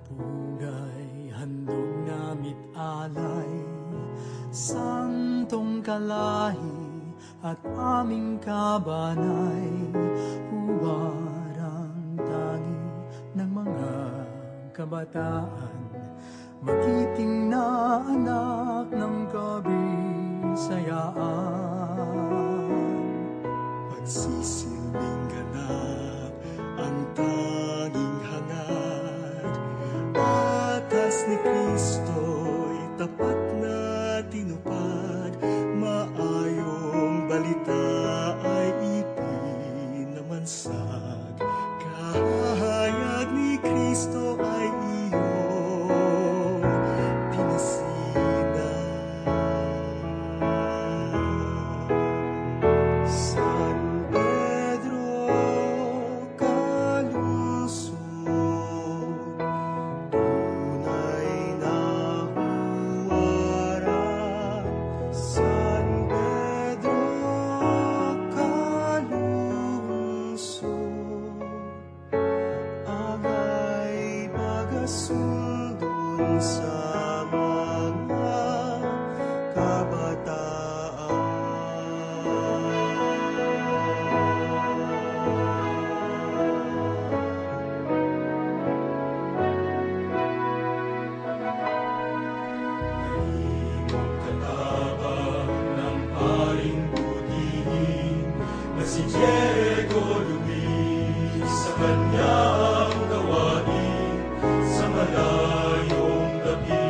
Pugay handog namit alay, santong kalahi at aming kabanay, huwarang tangi ng mga kabataan, magiting na anak ng kabisayaan. Pagsisilbing ganap ang tanging hangad, patas ni Kristo'y tapat na tinupad, maayong balita ay ipinamansag, kahayag ni Kristo ay iyong pinasinan. San Pedro kalusog, tunay na huwaran. San Pedro kalusog, agay pagasundon sa mga kabataan. Katabang ng paring butihin na si Diego Luis, sa kanyang gawain sa malayong gabi.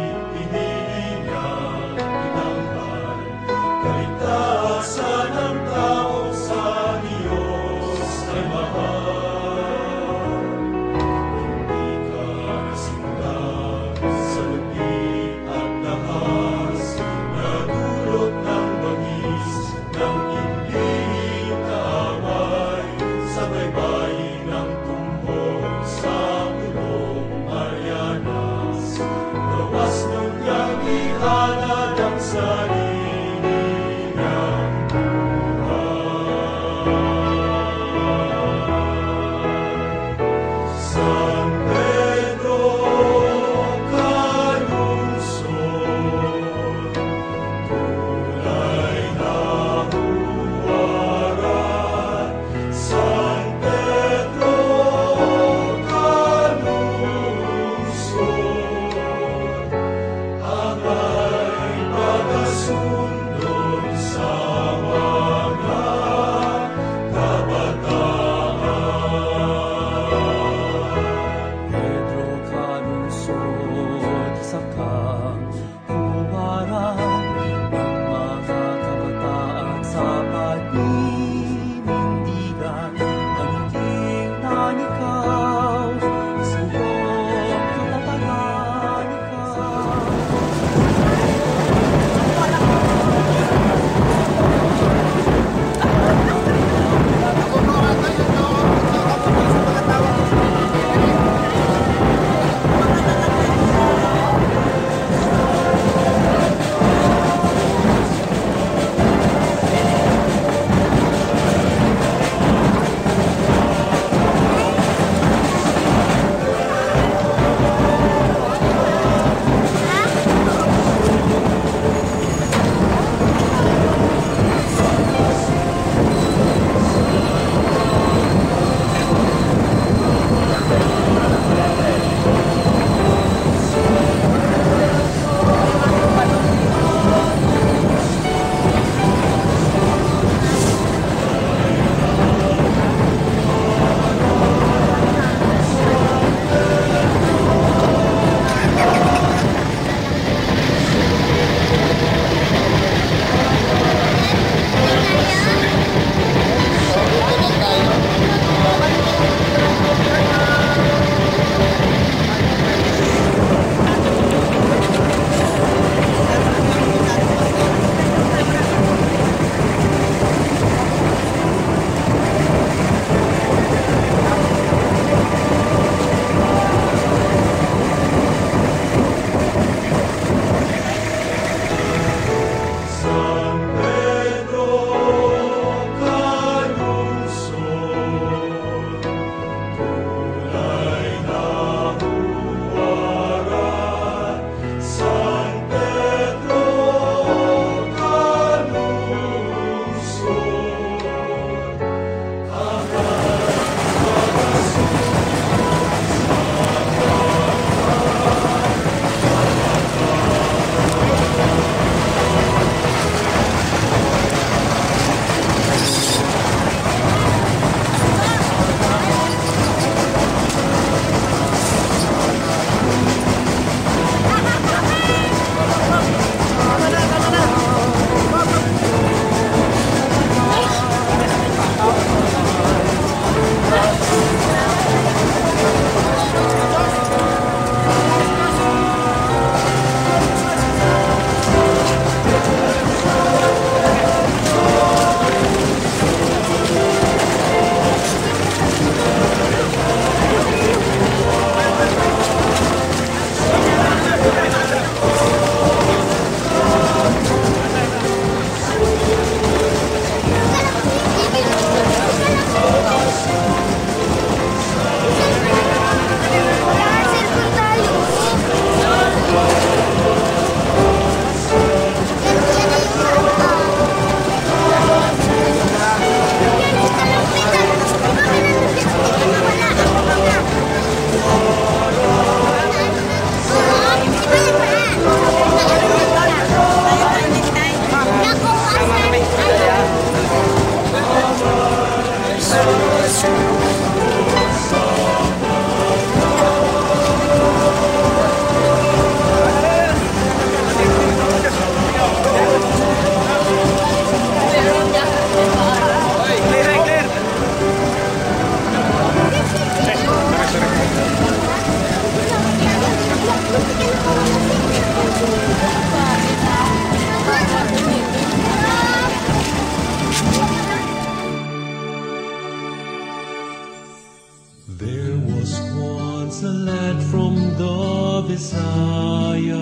from the Visayas,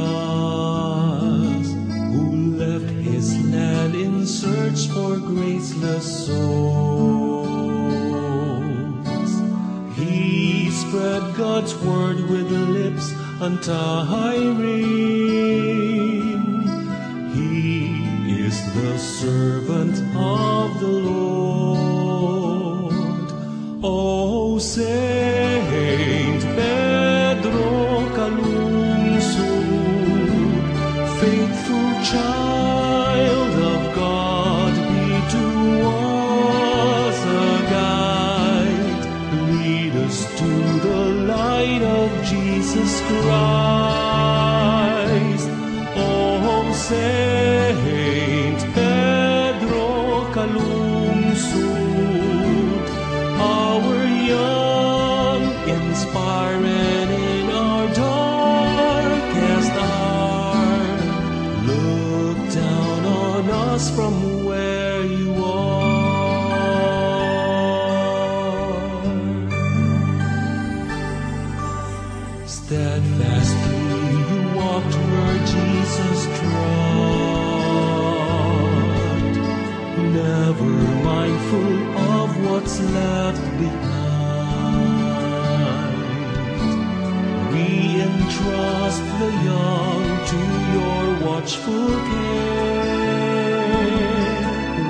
who left his land in search for graceless souls. He spread God's word with lips untiring. He is the servant of the Lord. O Saint Pedro Calungsod, faithful child of God, be to us a guide. Lead us to the light of Jesus Christ. O Saint Pedro Calungsod, our young, inspiring in our darkest hour, look down on us from where you are. Steadfastly you walked where Jesus trod, never mindful of what's left behind. We entrust the young to your watchful care.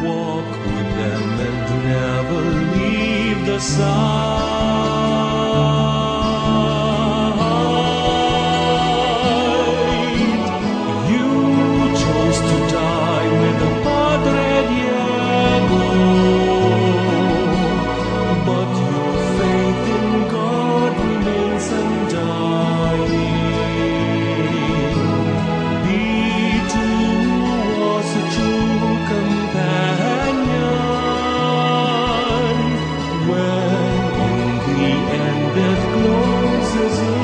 Walk with them and never leave the side. You chose to die with the Padre Diego, but your faith in God remains undying. Be to us a true companion when in the end death closes in.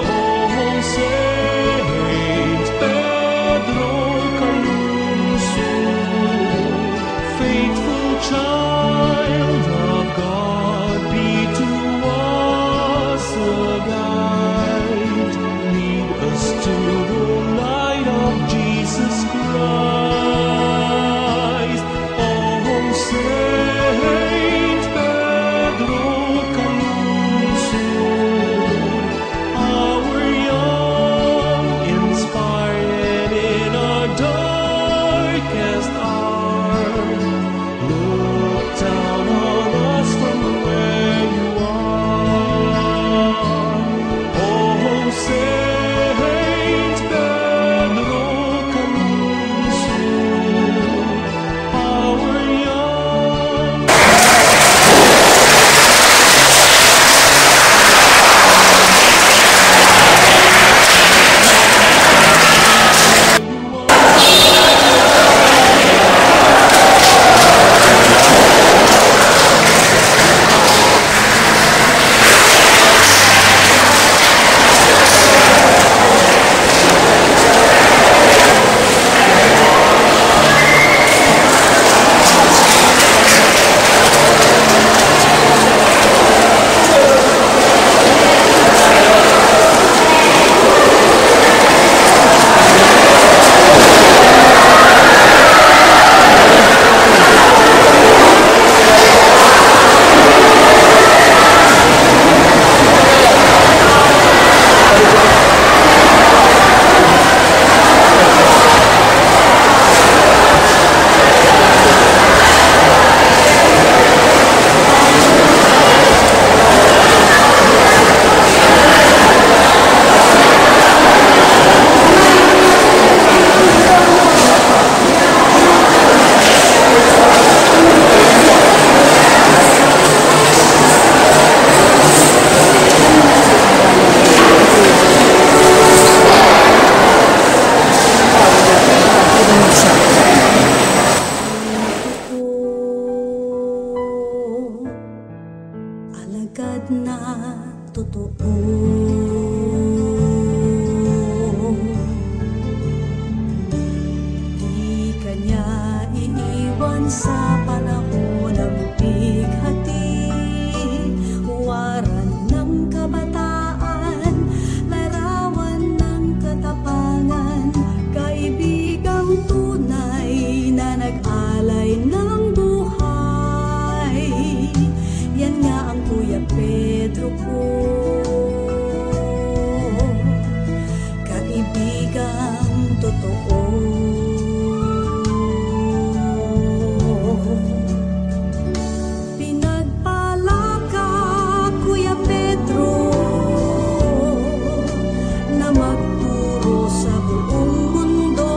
Oh, Saint Pedro Calungsod, faithful child of God, be to us a guide. Lead us to the light of Jesus Christ. Oh, Saint Pedro Calungsod, our young, inspired in our darkest hour, look down on us from where you are. Oh, Saint Pedro Calungsod, our young. Alagad na totoo, di kanya iiwan sa panahon ng bighati, waran ng totoo. Pinagpala ka, Kuya Pedro, na magturo sa buong mundo.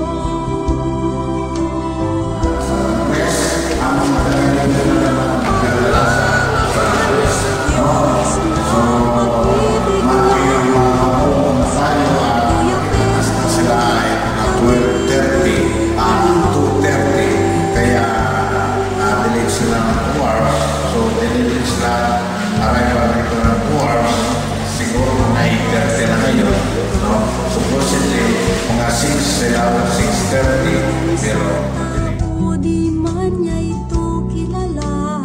O di man niya ito kilala,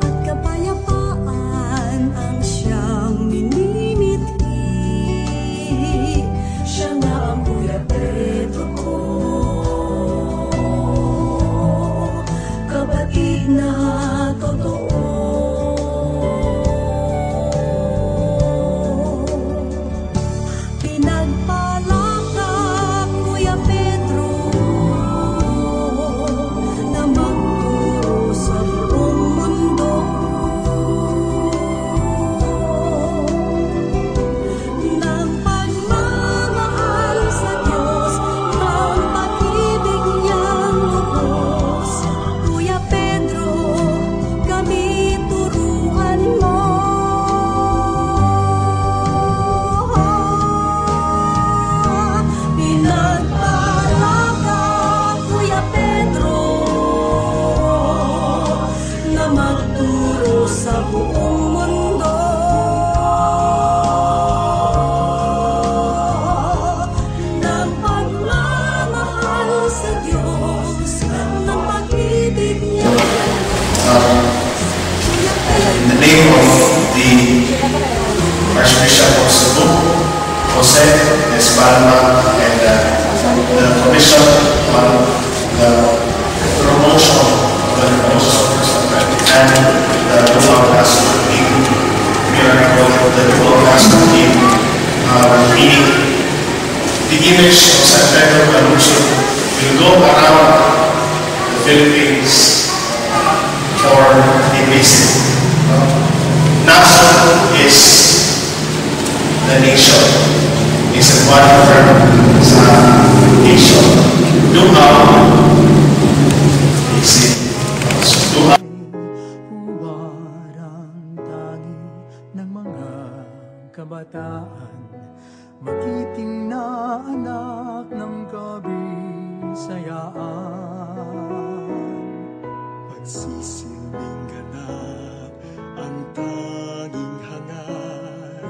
at kapayapaan ang siyang minimithi. Siya nga ang Kuya Pedro ko, kapatid na totoo. Pinagpala ka, Kuya Pedro, na magturo sa buong mundo. Ng pagmamahal sa Diyos, ng pag-ibig niyang lubos. Kuya Pedro, kami turuan mo. Pinagpala ka, Kuya Pedro, na magturo sa buong mundo. Ng pagmamahal sa Diyos, ng pag-ibig niya. Kuya In the Pedro, name of the Archbishop of Cebu, Jose Esparma, and the Commission on the Promotion of the and the Dual Pastor Team, we are called the Dual Pastor Team, meaning the image of San Pedro Caruso will go around the Philippines for a visit. Naso is the nation, is a one term sa nation. Duhaw is it. So Duhaw Huwarang tangi ng mga kabataan, magiting na anak ng kabisayaan. Pagsisilbing ganap ang tanging hangad.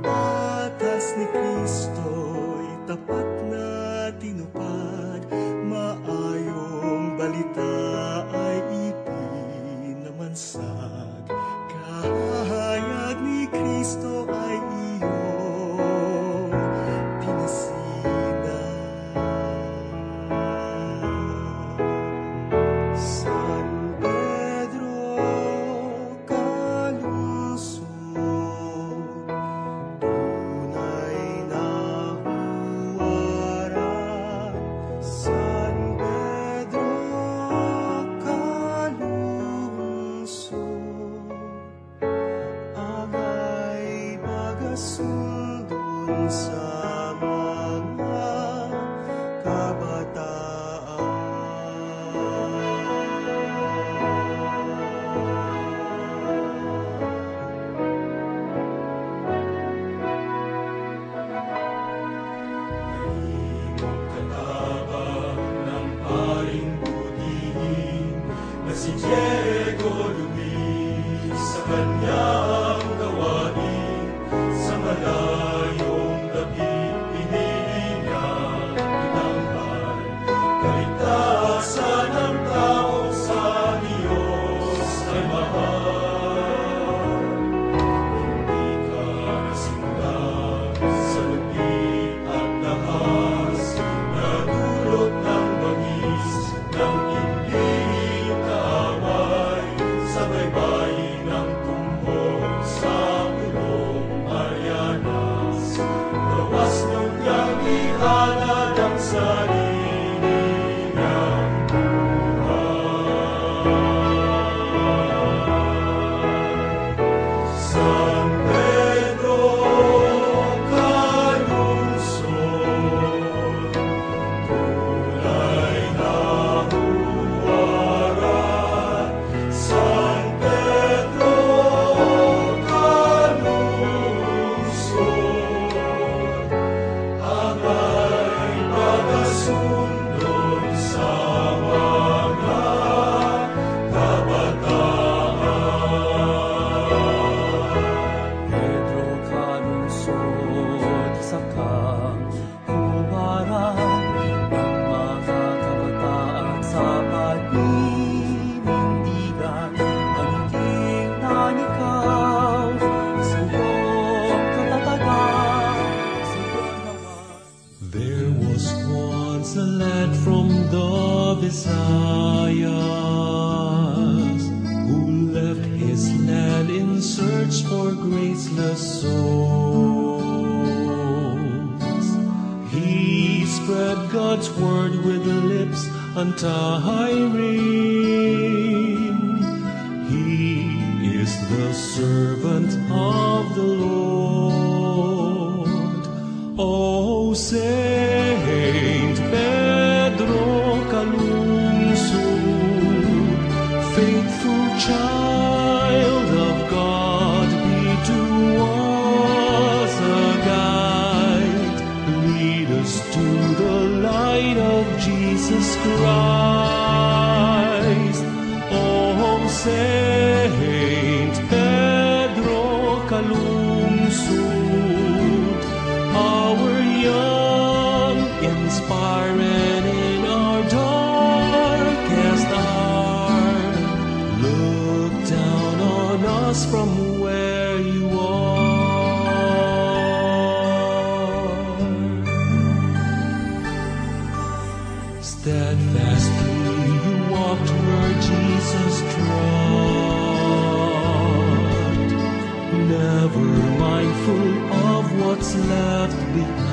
Atas ni Kristo'y tapat na tinupad. Maayong balita ay ipinamansag. Kahayag ni Kristo ay iyong pinasinan. San Pedro kalusog, tunay na huwaran. San Pedro kalusog, agay bagasundon sa mga kabataan. Katabang ng paring butihin na si Diego Luis, sa kanyang gawain sa malayong gabi. Isaiah, who left his land in search for graceless souls. He spread God's word with lips untiring. He is the servant of the Lord. O Saint Pedro Calungsod, faithful child of God, be to us a guide. Lead us to the light of Jesus Christ. O Saint Pedro Calungsod, our young, inspiring in our darkest hour, look down on us from where you are. Steadfastly you walked where Jesus trod, never mindful of what's left behind.